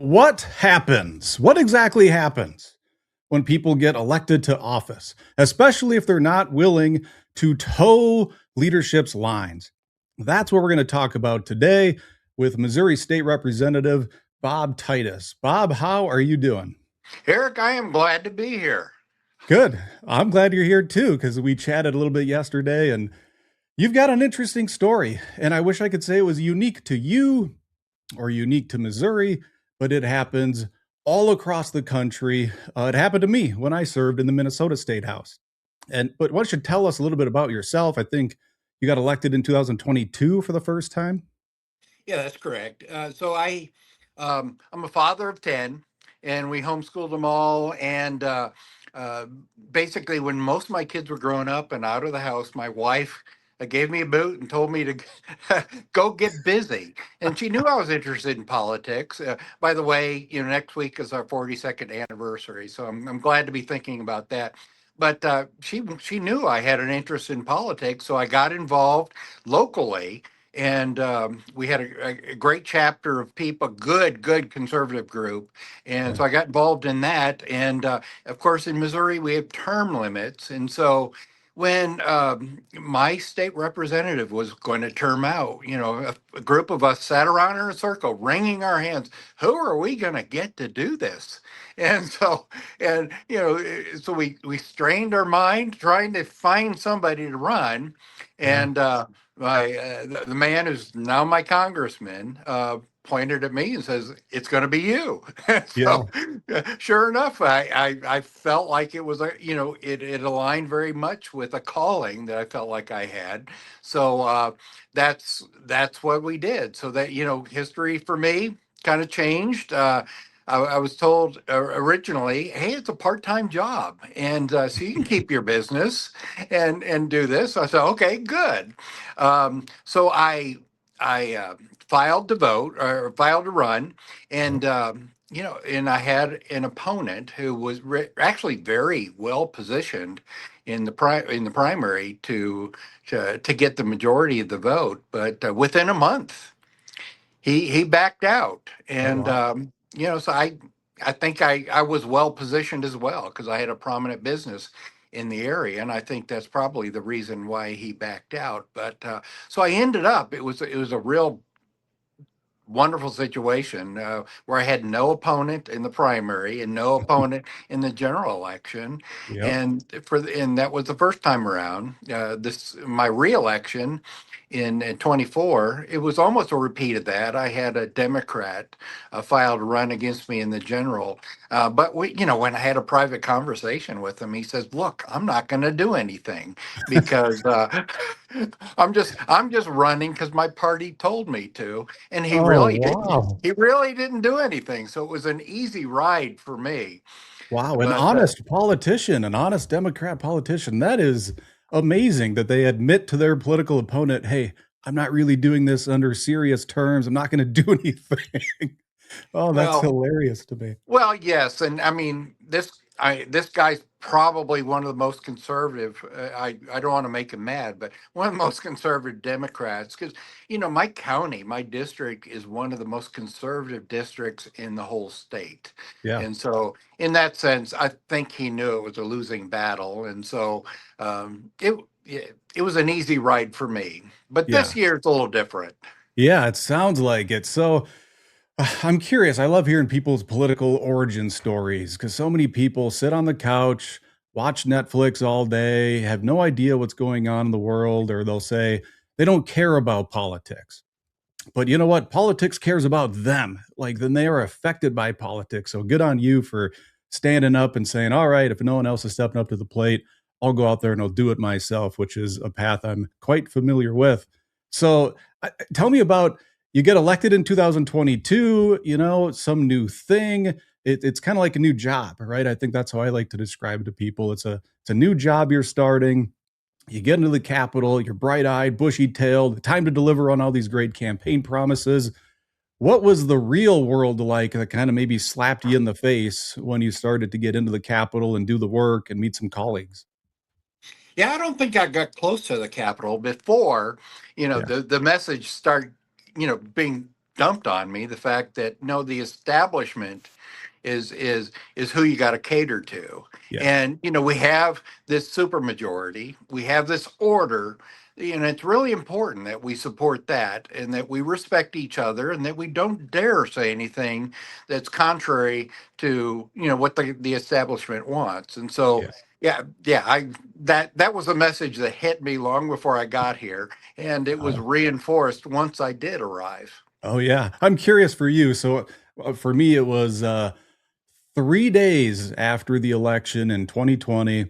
what happens? What exactly happens when people get elected to office, especially if they're not willing to toe leadership's lines? That's what we're going to talk about today with Missouri State Representative Bob Titus. Bob, how are you doing? Eric, I am glad to be here. Good. I'm glad you're here too, because we chatted a little bit yesterday and you've got an interesting story. And I wish I could say it was unique to you or unique to Missouri, but it happens all across the country. It happened to me when I served in the Minnesota State House. But why don't you tell us a little bit about yourself? I think you got elected in 2022 for the first time. Yeah, that's correct. I'm a father of 10, and we homeschooled them all. And uh, basically, when most of my kids were growing up and out of the house, my wife gave me a boot and told me to go get busy. And she knew I was interested in politics. By the way, next week is our 42nd anniversary, so I'm glad to be thinking about that. But she knew I had an interest in politics, so I got involved locally, and we had a great chapter of people, good conservative group, and Yeah. so I got involved in that. And of course, in Missouri, we have term limits, and so when my state representative was going to term out, a group of us sat around in a circle, wringing our hands. Who are we going to get to do this? And so, so we strained our mind trying to find somebody to run, Yeah. and the man who's now my congressman pointed at me and says, "It's going to be you." Yeah. So, sure enough, I felt like it was it aligned very much with a calling that I felt like I had. So that's what we did. So that history for me kind of changed. I was told originally, "Hey, it's a part-time job, and so you can keep your business and do this." I said, "Okay, good." So I filed to vote or filed to run, and and I had an opponent who was actually very well positioned in the primary to get the majority of the vote, but within a month he backed out. Oh, And wow. so I think I was well positioned as well because I had a prominent business in the area, and I think that's probably the reason why he backed out. But so I ended up, it was a real wonderful situation where I had no opponent in the primary and no opponent in the general election, Yep. and that was the first time around. This my reelection in 24, it was almost a repeat of that. I had a Democrat file to run against me in the general, but when I had a private conversation with him, he says, "Look, I'm not going to do anything because I'm just running because my party told me to." And he Oh, really didn't. wow. He really didn't do anything. So it was an easy ride for me. Wow, an But honest politician, an honest Democrat politician. That is amazing that they admit to their political opponent, hey, I'm not really doing this under serious terms. I'm not going to do anything. Oh, that's well, hilarious to me. yes, and I mean this guy's probably one of the most conservative. I don't want to make him mad, but one of the most conservative Democrats because my county, my district is one of the most conservative districts in the whole state, Yeah. and so in that sense, I think he knew it was a losing battle, and so it was an easy ride for me. But Yeah. this year it's a little different. Yeah, it sounds like it. So I'm curious. I love hearing people's political origin stories because so many people sit on the couch, watch Netflix all day, have no idea what's going on in the world, or they'll say they don't care about politics. But you know what? Politics cares about them. Like, then they are affected by politics. So good on you for standing up and saying, all right, if no one else is stepping up to the plate, I'll go out there and I'll do it myself, which is a path I'm quite familiar with. So tell me about you get elected in 2022, some new thing. It's kind of like a new job, right? I think that's how I like to describe it to people. It's a new job you're starting. You get into the Capitol, you're bright eyed, bushy tailed, time to deliver on all these great campaign promises. What was the real world like that kind of maybe slapped you in the face when you started to get into the Capitol and do the work and meet some colleagues? Yeah, I don't think I got close to the Capitol before, Yeah. the message started, being dumped on me the fact that no, the establishment is who you got to cater to. Yeah. And we have this supermajority, we have this order. It's really important that we support that and that we respect each other and that we don't dare say anything that's contrary to what the establishment wants. And so Yeah. yeah, I that was a message that hit me long before I got here, and it was Oh. reinforced once I did arrive. Oh, yeah. I'm curious for you. So, for me, it was 3 days after the election in 2020.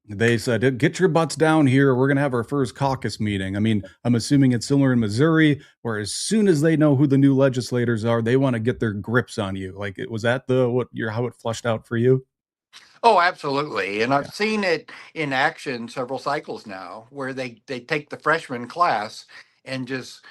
They said, "Get your butts down here. We're going to have our first caucus meeting." I mean, I'm assuming it's similar in Missouri, where as soon as they know who the new legislators are, they want to get their grips on you. Like, was that the what your how it flushed out for you? Oh, absolutely. And Yeah. I've seen it in action several cycles now where they take the freshman class and just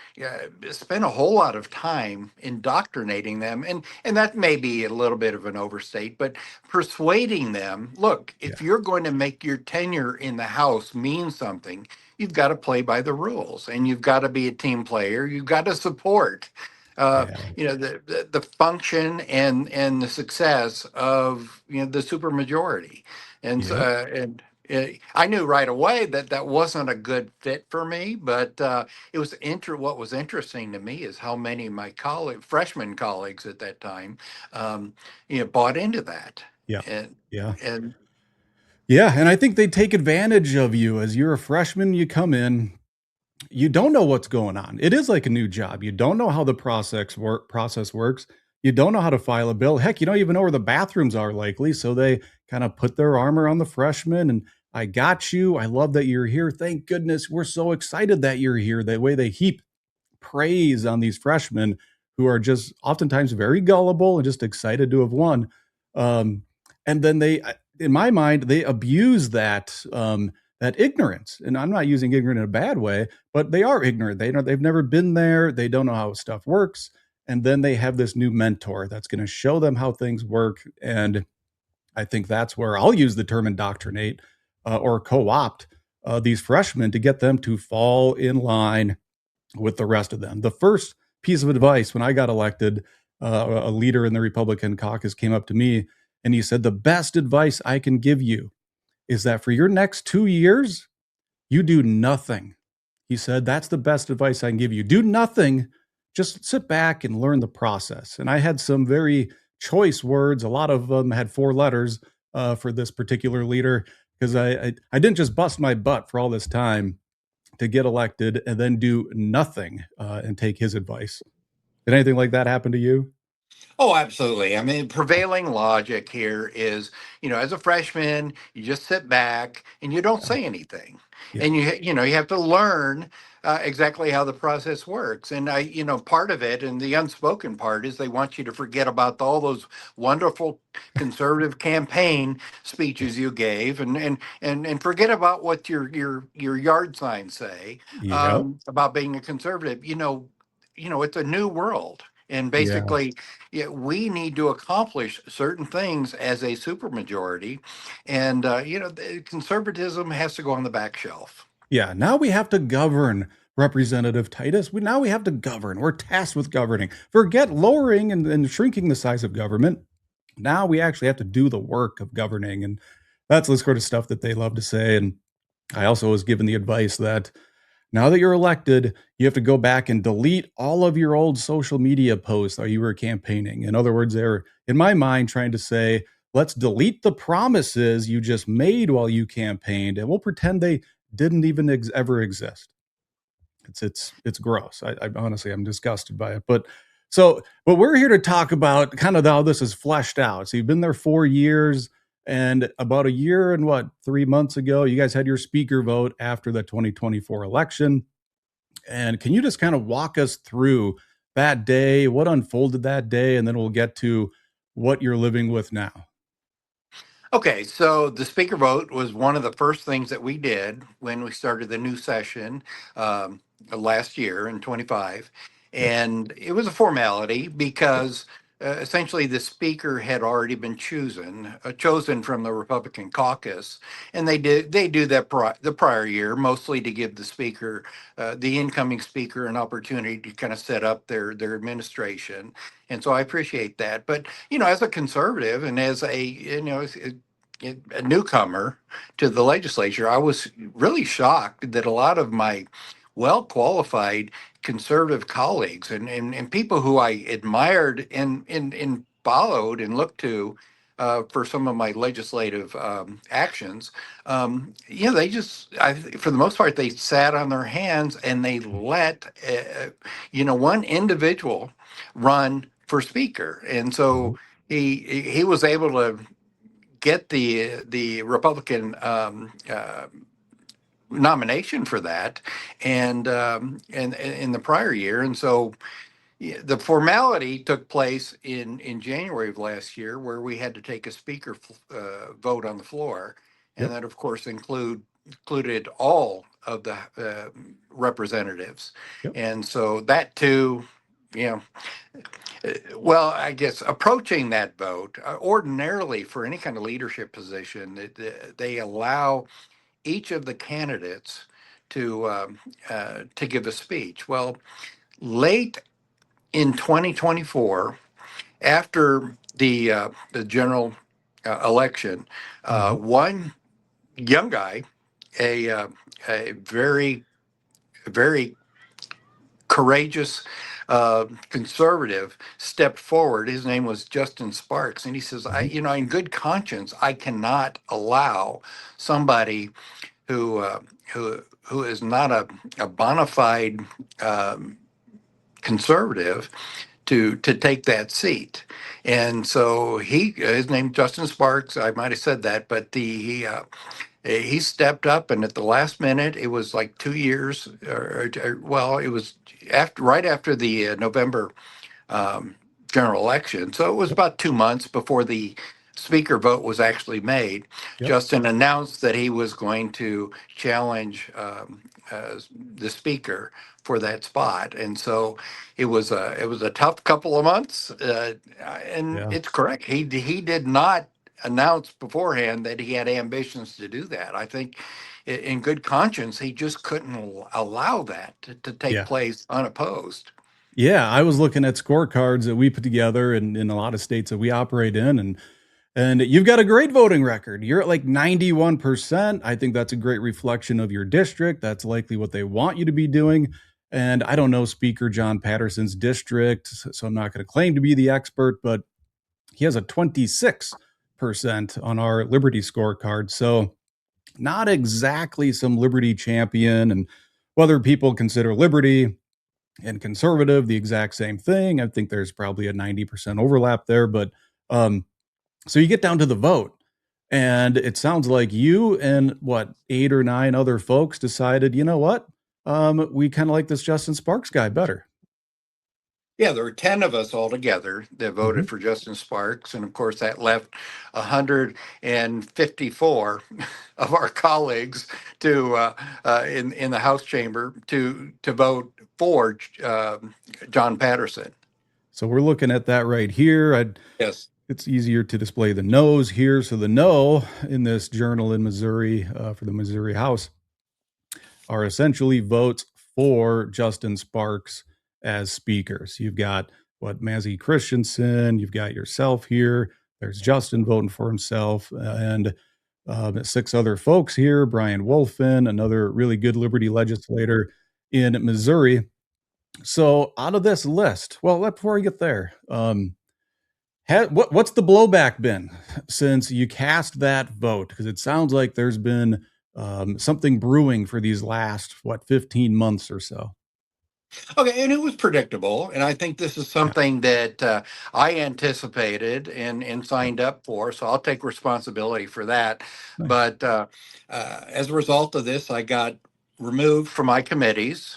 spend a whole lot of time indoctrinating them. And that may be a little bit of an overstate, but persuading them, look, if Yeah. you're going to make your tenure in the House mean something, you've got to play by the rules and you've got to be a team player. You've got to support Yeah. the function and the success of the supermajority. And Yep. I knew right away that that wasn't a good fit for me, but it was what was interesting to me is how many of my freshman colleagues at that time um, bought into that. Yeah. and Yeah. and Yeah. And I think they take advantage of you as you're a freshman. You come in, you don't know what's going on. It is like a new job. You don't know how the process works. You don't know how to file a bill. Heck, you don't even know where the bathrooms are likely. So they kind of put their arm around the freshmen and I got you. I love that you're here. Thank goodness. We're so excited that you're here. The way they heap praise on these freshmen who are just oftentimes very gullible and just excited to have won. Um, and then in my mind, they abuse that ignorance. And I'm not using ignorant in a bad way, but they are ignorant. They've never been there. They don't know how stuff works. And then they have this new mentor that's going to show them how things work. And I think that's where I'll use the term indoctrinate or co-opt these freshmen to get them to fall in line with the rest of them. The first piece of advice when I got elected, a leader in the Republican caucus came up to me and he said, "The best advice I can give you is that for your next 2 years, you do nothing." He said, "That's the best advice I can give you. Do nothing. Just sit back and learn the process." And I had some very choice words. A lot of them had 4 letters for this particular leader because I didn't just bust my butt for all this time to get elected and then do nothing and take his advice. Did anything like that happen to you? Oh, absolutely. I mean, prevailing logic here is, as a freshman, you just sit back and you don't Yeah. say anything, Yeah. and you have to learn exactly how the process works. And part of it, and the unspoken part, is they want you to forget about all those wonderful conservative campaign speeches you gave, and forget about what your yard signs say Yep. about being a conservative. It's a new world. And Yeah. basically, yeah, we need to accomplish certain things as a supermajority, and conservatism has to go on the back shelf. Yeah. Now we have to govern, Representative Titus. Now we have to govern. We're tasked with governing. Forget lowering and shrinking the size of government. Now we actually have to do the work of governing. And that's the sort of stuff that they love to say. And I also was given the advice that now that you're elected, you have to go back and delete all of your old social media posts that you were campaigning. In other words, they're, in my mind, trying to say, let's delete the promises you just made while you campaigned, and we'll pretend they didn't even ever exist. It's gross. I honestly, I'm disgusted by it. But we're here to talk about kind of how this is fleshed out. So you've been there 4 years, and about a year and 3 months ago, you guys had your speaker vote after the 2024 election. And can you just kind of walk us through that day, what unfolded that day, and then we'll get to what you're living with now? Okay, so the speaker vote was one of the first things that we did when we started the new session last year in 25. Yep. And it was a formality because essentially the speaker had already been chosen from the Republican caucus, and they do that the prior year mostly to give the speaker, the incoming speaker, an opportunity to kind of set up their administration, and so I appreciate that. But as a conservative and as a newcomer to the legislature, I was really shocked that a lot of my well qualified conservative colleagues and people who I admired and followed and looked to for some of my legislative actions, they just, for the most part, they sat on their hands and they let, one individual run for speaker. And Mhm. so he was able to get the Republican nomination for that, and in the prior year, and so yeah, the formality took place in January of last year, where we had to take a speaker vote on the floor, and Yep. that of course included all of the representatives, Yep. and so that too, you know. Well, I guess approaching that vote, ordinarily for any kind of leadership position, they allow each of the candidates to give a speech. Well, late in 2024, after the general election, Mhm. one young guy, a a very courageous conservative, stepped forward. His name was Justin Sparks, and he says, "I, Mhm. in good conscience, I cannot allow somebody who who is not a bona fide um, conservative to take that seat." And so his name Justin Sparks. I might have said that, but he stepped up, and at the last minute, it was like 2 years, well, it was right after the November um, general election. So it was Yep. about 2 months before the speaker vote was actually made. Yep. Justin announced that he was going to challenge the speaker for that spot, and so it was a tough couple of months. And Yeah. it's correct. He did not announce beforehand that he had ambitions to do that. I think, in good conscience, he just couldn't allow that to take Yeah. place unopposed. Yeah, I was looking at scorecards that we put together in a lot of states that we operate in, and you've got a great voting record. You're at like 91%. I think that's a great reflection of your district. That's likely what they want you to be doing. And I don't know Speaker John Patterson's district, so I'm not going to claim to be the expert, but he has a 26% on our Liberty scorecard. So not exactly some Liberty champion. And whether people consider Liberty and conservative the exact same thing, I think there's probably a 90% overlap there. But um, so you get down to the vote, and it sounds like you and what, 8 or 9 other folks decided, you know what? We kind of like this Justin Sparks guy better. Yeah, there were 10 of us altogether that Mhm. voted for Justin Sparks. And of course, that left 154 of our colleagues in the House chamber to vote for John Patterson. So we're looking at that right here. Yes. It's easier to display the no's here. So the no in this journal in Missouri for the Missouri House are essentially votes for Justin Sparks as speaker. So you've got what, Mazzy Christensen, you've got yourself here. There's Justin voting for himself, and 6 other folks here. Brian Wolfen, another really good Liberty legislator in Missouri. So out of this list, well, before I get there, what's the blowback been since you cast that vote? Because it sounds like there's been something brewing for these last, what, 15 months or so. Okay, and it was predictable, and I think this is Yeah, something that I anticipated and yeah, signed up for, so I'll take responsibility for that. nice. But as a result of this, I got removed from my committees.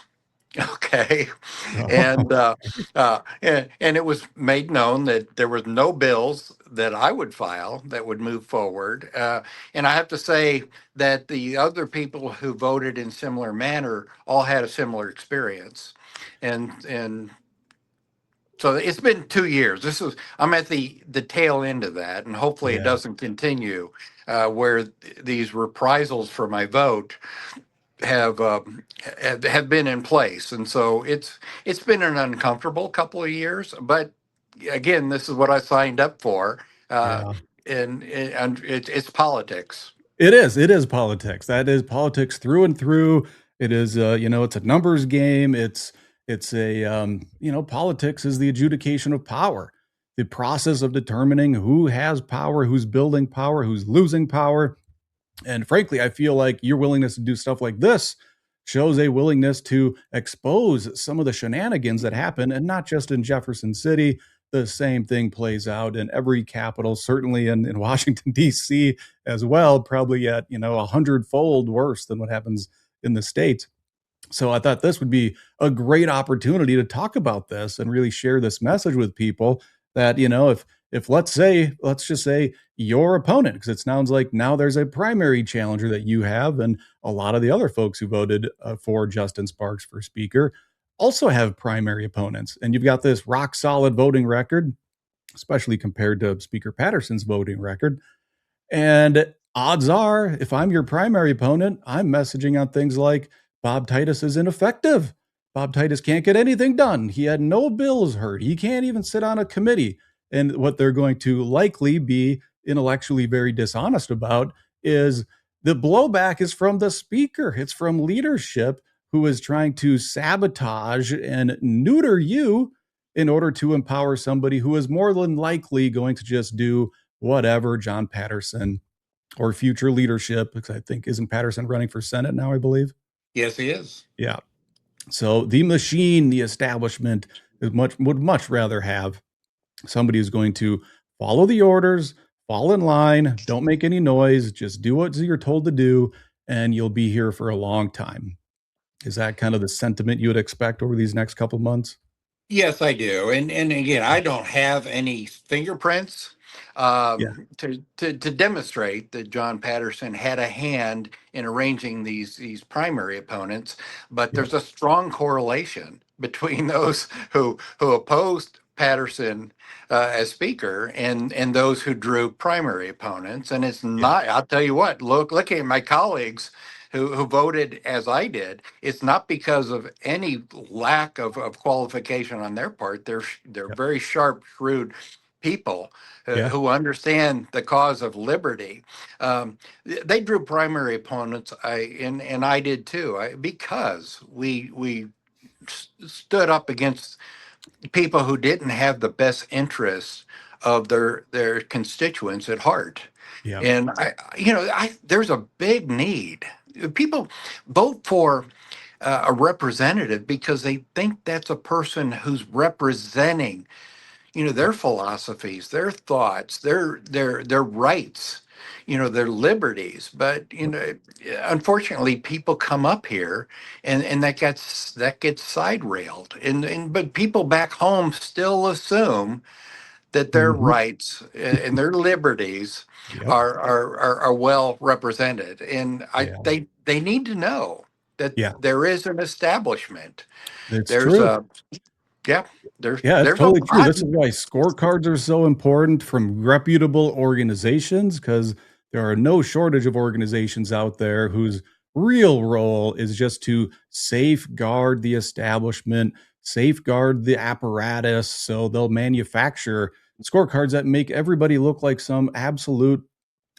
Okay. Oh, And and it was made known that there was no bills that I would file that would move forward. And I have to say that the other people who voted in similar manner all had a similar experience. And So it's been 2 years. I'm at the tail end of that, and hopefully it Yeah. doesn't continue where these reprisals for my vote have have been in place, and so it's been an uncomfortable couple of years. But again, this is what I signed up for, uh, Yeah. and it's politics. It is. It is politics. That is politics through and through. It is, it's a numbers game. It's a, politics is the adjudication of power, the process of determining who has power, who's building power, who's losing power. And frankly, I feel like your willingness to do stuff like this shows a willingness to expose some of the shenanigans that happen, and not just in Jefferson City. The same thing plays out in every capital, certainly in Washington, D.C. as well, probably at, a hundredfold worse than what happens in the States. So I thought this would be a great opportunity to talk about this and really share this message with people that, if let's just say your opponent, because it sounds like now there's a primary challenger that you have, and a lot of the other folks who voted for Justin Sparks for speaker also have primary opponents. And you've got this rock solid voting record, especially compared to Speaker Patterson's voting record. And odds are, if I'm your primary opponent, I'm messaging on things like Bob Titus is ineffective. Bob Titus can't get anything done. He had no bills heard. He can't even sit on a committee. And what they're going to likely be intellectually very dishonest about is the blowback is from the speaker. It's from leadership who is trying to sabotage and neuter you in order to empower somebody who is more than likely going to just do whatever John Patterson or future leadership, because I think isn't Patterson running for Senate now, I believe. Yes, he is. Yeah. So the machine, the establishment would much rather have somebody who's going to follow the orders, fall in line, don't make any noise, just do what you're told to do, and you'll be here for a long time. Is that kind of the sentiment you would expect over these next couple months? Yes, I do. And again, I don't have any fingerprints Yeah. to demonstrate that John Patterson had a hand in arranging these primary opponents, but Yep. there's a strong correlation between those who opposed Patterson as speaker and those who drew primary opponents. And it's Yeah. not, I'll tell you what, look at my colleagues who voted as I did. It's not because of any lack of qualification on their part. They're Yep. very sharp, shrewd people Yeah. who understand the cause of liberty. They drew primary opponents, and I did too, because we stood up against people who didn't have the best interests of their constituents at heart. Yeah. And there's a big need. People vote for a representative because they think that's a person who's representing, their philosophies, their thoughts, their rights, their liberties. But unfortunately, people come up here and that gets side railed, and but people back home still assume that their Mhm. rights and their liberties Yep. are well represented. And Yeah. they need to know that Yeah. there is an establishment. It's There's true. a yeah, there's Yeah, it's there's a totally true. lot. This is why scorecards are so important from reputable organizations, because there are no shortage of organizations out there whose real role is just to safeguard the establishment, safeguard the apparatus. So they'll manufacture scorecards that make everybody look like some absolute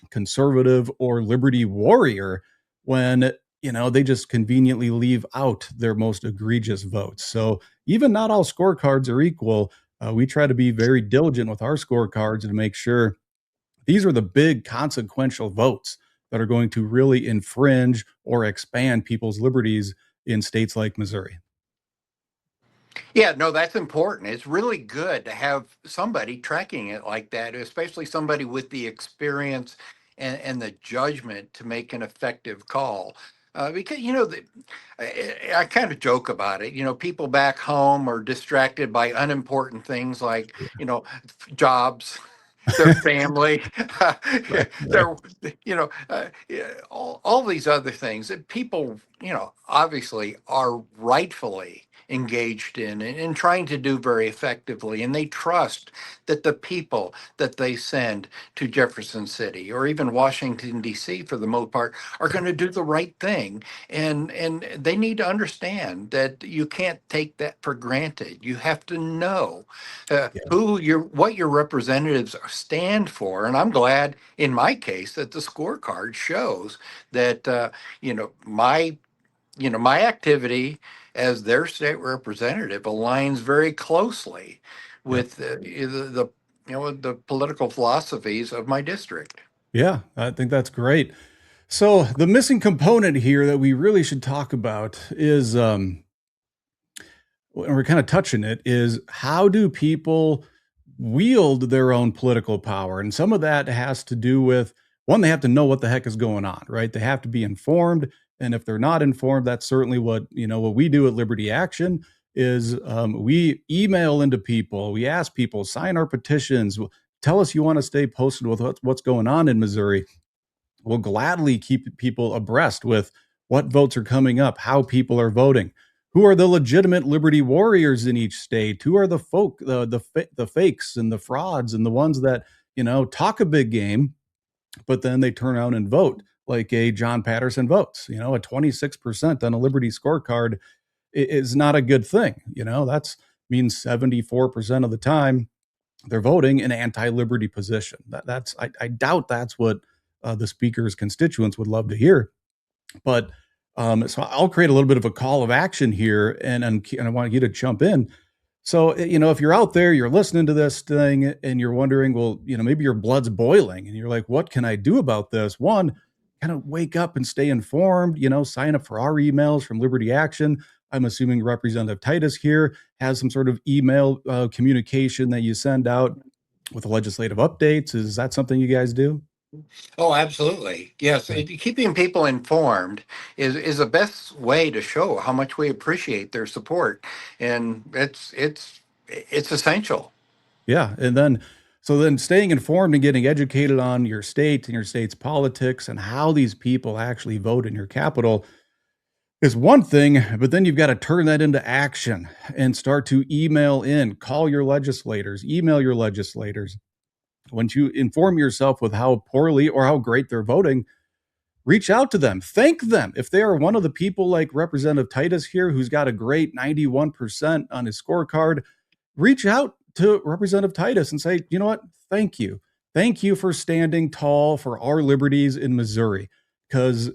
conservative or liberty warrior when they just conveniently leave out their most egregious votes. So even not all scorecards are equal. We try to be very diligent with our scorecards to make sure these are the big consequential votes that are going to really infringe or expand people's liberties in states like Missouri. Yeah, no, that's important. It's really good to have somebody tracking it like that, especially somebody with the experience and the judgment to make an effective call. Because, I kind of joke about it. People back home are distracted by unimportant things like, jobs, their family, Right, right. their, yeah, all these other things that people, obviously are rightfully engaged in and trying to do very effectively. And they trust that the people that they send to Jefferson City or even Washington, D.C., for the most part, are going to do the right thing. And they need to understand that you can't take that for granted. You have to know Yeah. who your what your representatives stand for. And I'm glad, in my case, that the scorecard shows that you know my my activity as their state representative aligns very closely Yep. with the political philosophies of my district. Yeah, I think that's great. So the missing component here that we really should talk about is and we're kind of touching it, is how do people wield their own political power? And some of that has to do with one, they have to know what the heck is going on, right? They have to be informed. And if they're not informed, that's certainly what we do at Liberty Action is we email into people, we ask people, sign our petitions, tell us you want to stay posted with what's going on in Missouri. We'll gladly keep people abreast with what votes are coming up, how people are voting, who are the legitimate liberty warriors in each state, who are the folk, the fakes and the frauds and the ones that talk a big game, but then they turn out and vote like a John Patterson votes. A 26% on a Liberty scorecard is not a good thing. That's means 74% of the time they're voting an anti-liberty position. I doubt that's what the speaker's constituents would love to hear. But so I'll create a little bit of a call of action here, and I want you to jump in. So if you're out there, you're listening to this thing, and you're wondering, well, maybe your blood's boiling, and you're like, what can I do about this? One, kind of wake up and stay informed. Sign up for our emails from Liberty Action. I'm assuming Representative Titus here has some sort of email communication that you send out with legislative updates. Is that something you guys do? Oh, absolutely. Yes. Okay. Keeping people informed is the best way to show how much we appreciate their support. And it's essential. Yeah, and then staying informed and getting educated on your state and your state's politics and how these people actually vote in your capital is one thing, but then you've got to turn that into action and start to call your legislators, email your legislators. Once you inform yourself with how poorly or how great they're voting, reach out to them, thank them. If they are one of the people like Representative Titus here, who's got a great 91% on his scorecard, reach out to Representative Titus and say, you know what? Thank you. Thank you for standing tall for our liberties in Missouri. Because,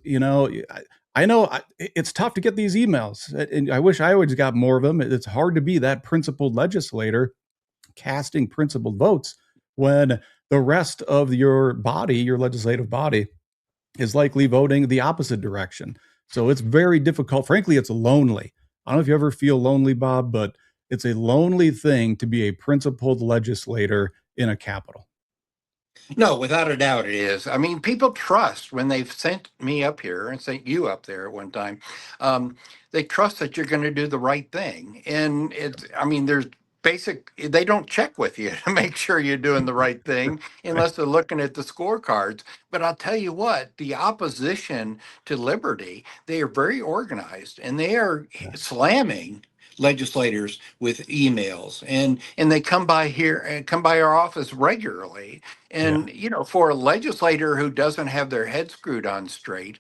I know it's tough to get these emails, and I wish I always got more of them. It's hard to be that principled legislator casting principled votes when the rest of your body, your legislative body, is likely voting the opposite direction. So it's very difficult. Frankly, it's lonely. I don't know if you ever feel lonely, Bob, but it's a lonely thing to be a principled legislator in a capital. No, without a doubt it is. I mean, people trust when they've sent me up here and sent you up there at one time. They trust that you're going to do the right thing. And I mean, they don't check with you to make sure you're doing the right thing Right. unless they're looking at the scorecards. But I'll tell you what, the opposition to liberty, they are very organized and they are Yeah. slamming legislators with emails and they come by our office regularly. Yeah. And, for a legislator who doesn't have their head screwed on straight,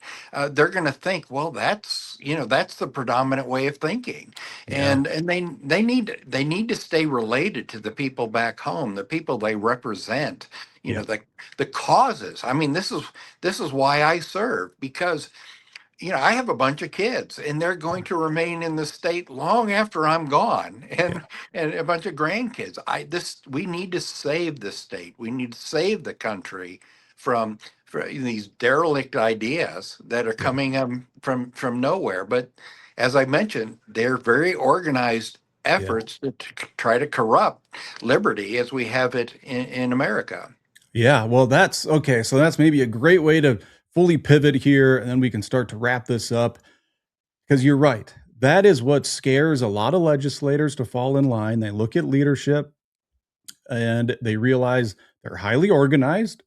they're going to think, well, that's the predominant way of thinking. Yeah. And they need to stay related to the people back home, the people they represent, Yep. the causes. I mean, this is why I serve, because I have a bunch of kids and they're going to remain in the state long after I'm gone, and Yeah. a bunch of grandkids. We need to save the state. We need to save the country from these derelict ideas that are Yeah. coming from nowhere. But as I mentioned, they're very organized Yeah. efforts to try to corrupt liberty as we have it in America. Yeah. Well, that's okay. So that's maybe a great way to fully pivot here. And then we can start to wrap this up because you're right. That is what scares a lot of legislators to fall in line. They look at leadership and they realize they're highly organized,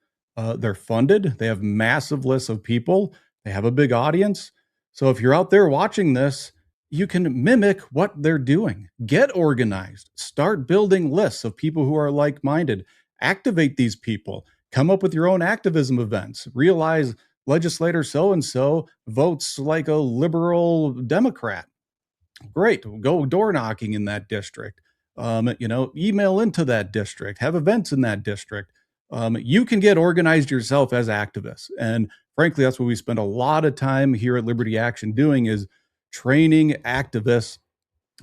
they're funded, they have massive lists of people, they have a big audience. So if you're out there watching this, you can mimic what they're doing. Get organized. Start building lists of people who are like minded. Activate these people. Come up with your own activism events. Realize legislator so and so votes like a liberal Democrat. Great. Go door knocking in that district. Email into that district, have events in that district. You can get organized yourself as activists. And frankly, that's what we spend a lot of time here at Liberty Action doing is training activists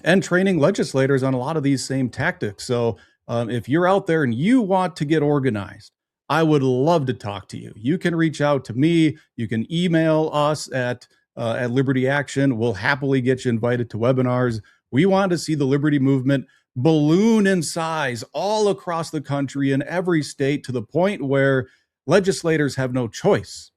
and training legislators on a lot of these same tactics. So, if you're out there and you want to get organized, I would love to talk to you. You can reach out to me. You can email us at Liberty Action. We'll happily get you invited to webinars. We want to see the Liberty movement balloon in size all across the country in every state to the point where legislators have no choice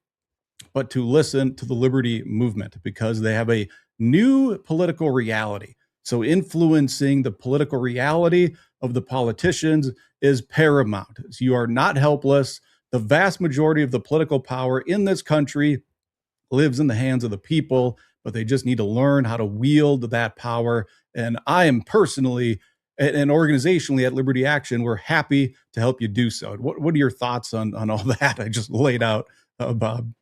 but to listen to the Liberty movement because they have a new political reality. So, influencing the political reality of the politicians is paramount. So you are not helpless. The vast majority of the political power in this country lives in the hands of the people, but they just need to learn how to wield that power. And I am personally and organizationally at Liberty Action, we're happy to help you do so. What are your thoughts on all that I just laid out, Bob?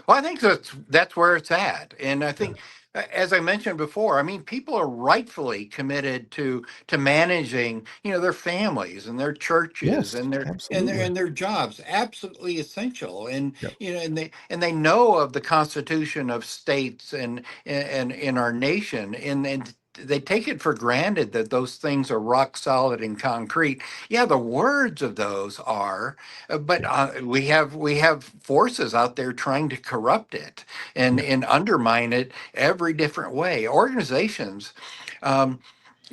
Well, I think that's where it's at, and I Yeah. think, as I mentioned before, I mean, people are rightfully committed to managing, their families and their churches Yes, and their and their absolutely. and their jobs, absolutely essential, and Yep. and they know of the Constitution of states and in our nation, and they take it for granted that those things are rock solid and concrete. Yeah, the words of those are, but Yeah. we have forces out there trying to corrupt it and Yeah. and undermine it every different way. Organizations um,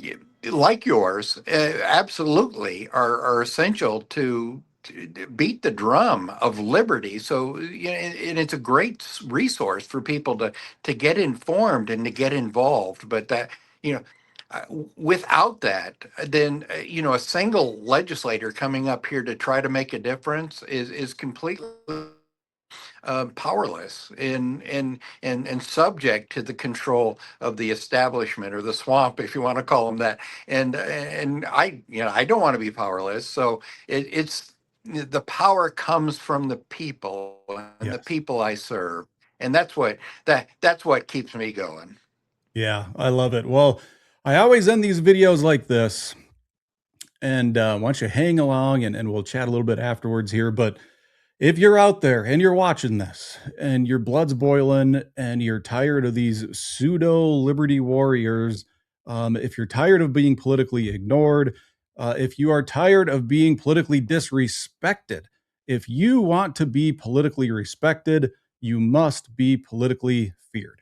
y- like yours absolutely are essential to beat the drum of liberty. So and it's a great resource for people to get informed and to get involved. But that you know without that, then a single legislator coming up here to try to make a difference is completely powerless and subject to the control of the establishment or the swamp, if you want to call them that. And I don't want to be powerless. So it's the power comes from the people and the Yes. people I serve, and that's what keeps me going. Yeah, I love it. Well, I always end these videos like this, and why don't you hang along and we'll chat a little bit afterwards here. But if you're out there and you're watching this and your blood's boiling and you're tired of these pseudo liberty warriors, if you're tired of being politically ignored, if you are tired of being politically disrespected, if you want to be politically respected, you must be politically feared.